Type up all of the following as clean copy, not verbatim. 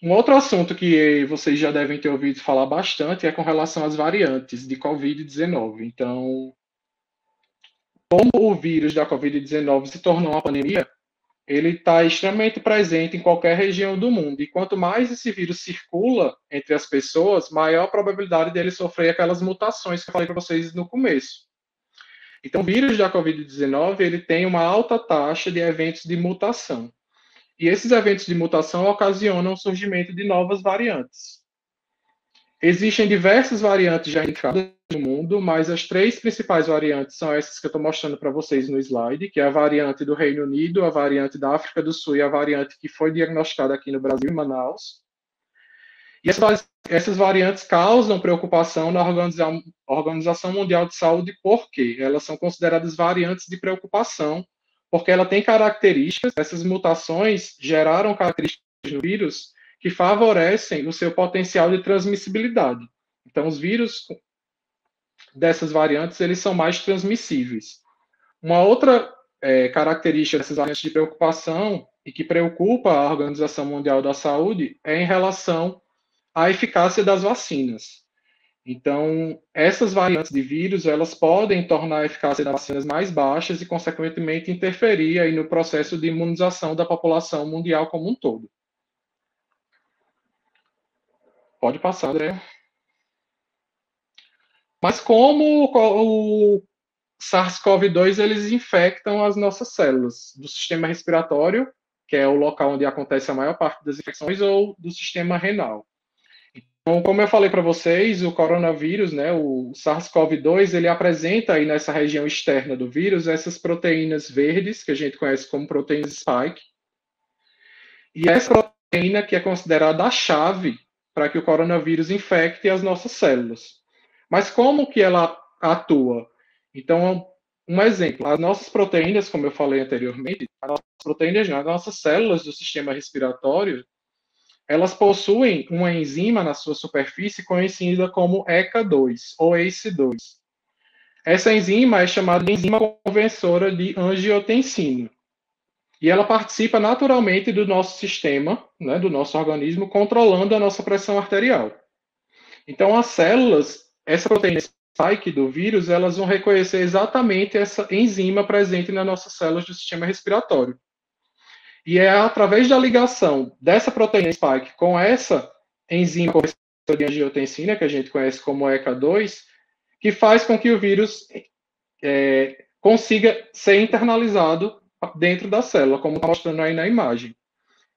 Um outro assunto que vocês já devem ter ouvido falar bastante é com relação às variantes de Covid-19. Então, como o vírus da Covid-19 se tornou uma pandemia, ele está extremamente presente em qualquer região do mundo. E quanto mais esse vírus circula entre as pessoas, maior a probabilidade dele sofrer aquelas mutações que eu falei para vocês no começo. Então, o vírus da Covid-19 ele tem uma alta taxa de eventos de mutação. E esses eventos de mutação ocasionam o surgimento de novas variantes. Existem diversas variantes já identificadas no mundo, mas as três principais variantes são essas que eu estou mostrando para vocês no slide, que é a variante do Reino Unido, a variante da África do Sul e a variante que foi diagnosticada aqui no Brasil, em Manaus. E essas variantes causam preocupação na Organização Mundial de Saúde, porque elas são consideradas variantes de preocupação, porque ela tem características, essas mutações geraram características no vírus que favorecem o seu potencial de transmissibilidade. Então, os vírus dessas variantes, eles são mais transmissíveis. Uma outra característica dessas variantes de preocupação e que preocupa a Organização Mundial da Saúde é em relação à eficácia das vacinas. Então, essas variantes de vírus, elas podem tornar a eficácia das vacinas mais baixas e, consequentemente, interferir aí no processo de imunização da população mundial como um todo. Pode passar, André. Mas como o SARS-CoV-2 eles infectam as nossas células do sistema respiratório, que é o local onde acontece a maior parte das infecções, ou do sistema renal. Então, como eu falei para vocês, o coronavírus, né, o SARS-CoV-2, ele apresenta aí nessa região externa do vírus essas proteínas verdes, que a gente conhece como proteínas spike, e essa proteína que é considerada a chave para que o coronavírus infecte as nossas células. Mas como que ela atua? Então, um exemplo, as nossas proteínas, como eu falei anteriormente, as nossas proteínas, as nossas células do sistema respiratório, elas possuem uma enzima na sua superfície conhecida como ECA2 ou ACE2. Essa enzima é chamada de enzima conversora de angiotensina. E ela participa naturalmente do nosso sistema, né, do nosso organismo, controlando a nossa pressão arterial. Então, as células, essa proteína spike do vírus, elas vão reconhecer exatamente essa enzima presente nas nossas células do sistema respiratório. E é através da ligação dessa proteína spike com essa enzima conversora de angiotensina, que a gente conhece como ECA2, que faz com que o vírus consiga ser internalizado dentro da célula, como está mostrando aí na imagem.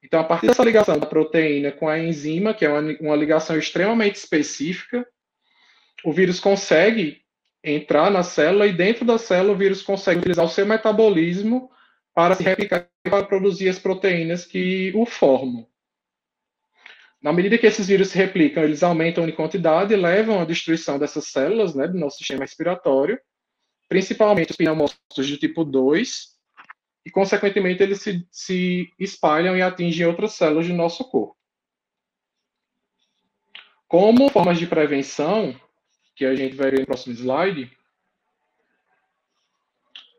Então, a partir dessa ligação da proteína com a enzima, que é uma ligação extremamente específica, o vírus consegue entrar na célula e dentro da célula o vírus consegue utilizar o seu metabolismo para se replicar e para produzir as proteínas que o formam. Na medida que esses vírus se replicam, eles aumentam em quantidade e levam à destruição dessas células, né, do nosso sistema respiratório, principalmente os pneumócitos de tipo 2, e, consequentemente, eles se espalham e atingem outras células do nosso corpo. Como formas de prevenção, que a gente vai ver no próximo slide,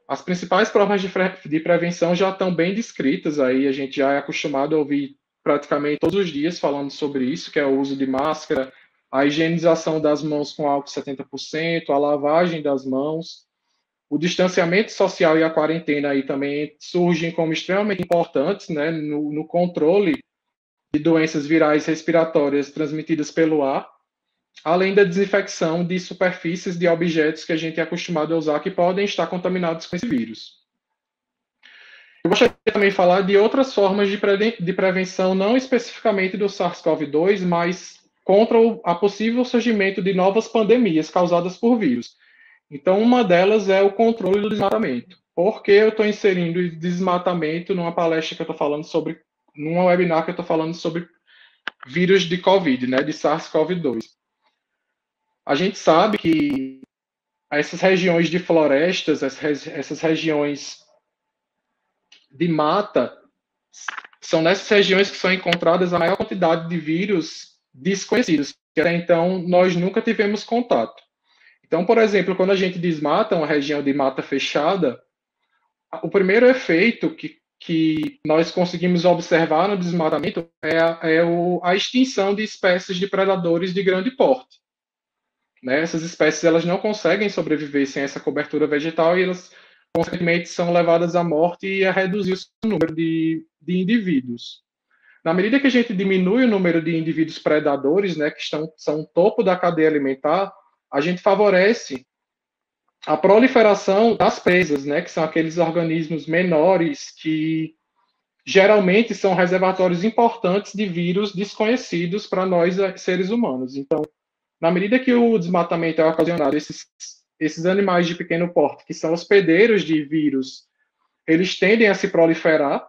as principais formas de prevenção já estão bem descritas aí, a gente já é acostumado a ouvir praticamente todos os dias falando sobre isso, que é o uso de máscara, a higienização das mãos com álcool 70%, a lavagem das mãos, o distanciamento social e a quarentena aí também surgem como extremamente importantes, né, no controle de doenças virais respiratórias transmitidas pelo ar, além da desinfecção de superfícies de objetos que a gente é acostumado a usar que podem estar contaminados com esse vírus. Eu gostaria também de falar de outras formas de prevenção, não especificamente do SARS-CoV-2, mas contra a possível surgimento de novas pandemias causadas por vírus. Então, uma delas é o controle do desmatamento. Por que eu estou inserindo desmatamento numa palestra que eu estou falando sobre, numa webinar que eu estou falando sobre vírus de Covid, né, de SARS-CoV-2? A gente sabe que essas regiões de florestas, essas regiões de mata, são nessas regiões que são encontradas a maior quantidade de vírus desconhecidos, que até então nós nunca tivemos contato. Então, por exemplo, quando a gente desmata uma região de mata fechada, o primeiro efeito que que nós conseguimos observar no desmatamento é a extinção de espécies de predadores de grande porte. Né? Essas espécies elas não conseguem sobreviver sem essa cobertura vegetal e elas, consequentemente, são levadas à morte e a reduzir o número de indivíduos. Na medida que a gente diminui o número de indivíduos predadores, né, que são o topo da cadeia alimentar, a gente favorece a proliferação das presas, né, que são aqueles organismos menores que geralmente são reservatórios importantes de vírus desconhecidos para nós, seres humanos. Então, na medida que o desmatamento é ocasionado, esses animais de pequeno porte, que são hospedeiros de vírus, eles tendem a se proliferar,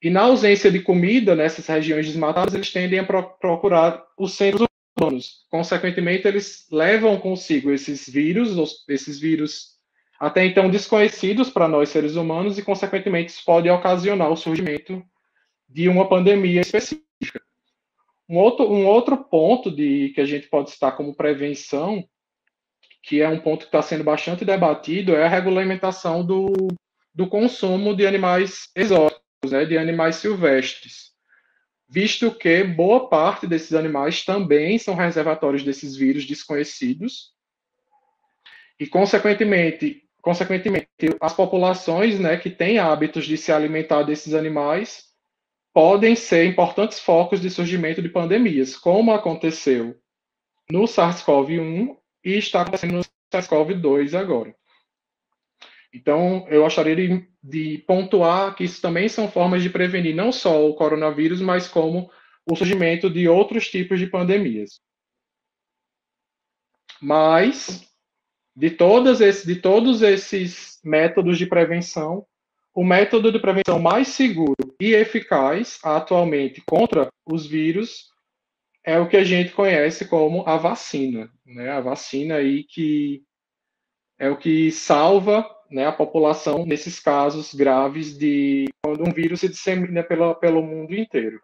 e na ausência de comida nessas regiões desmatadas, eles tendem a procurar os seres humanos. Consequentemente, eles levam consigo esses vírus até então desconhecidos para nós seres humanos, e, consequentemente, isso pode ocasionar o surgimento de uma pandemia específica. Um outro ponto que a gente pode citar como prevenção, que é um ponto que está sendo bastante debatido, é a regulamentação do consumo de animais exóticos, né, de animais silvestres, visto que boa parte desses animais também são reservatórios desses vírus desconhecidos e, consequentemente as populações, né, que têm hábitos de se alimentar desses animais podem ser importantes focos de surgimento de pandemias, como aconteceu no SARS-CoV-1 e está acontecendo no SARS-CoV-2 agora. Então, eu gostaria de pontuar que isso também são formas de prevenir não só o coronavírus, mas como o surgimento de outros tipos de pandemias. Mas, de todos esses métodos de prevenção, o método de prevenção mais seguro e eficaz atualmente contra os vírus é o que a gente conhece como a vacina, né? A vacina aí que é o que salva, né, a população nesses casos graves de quando um vírus se dissemina pelo mundo inteiro.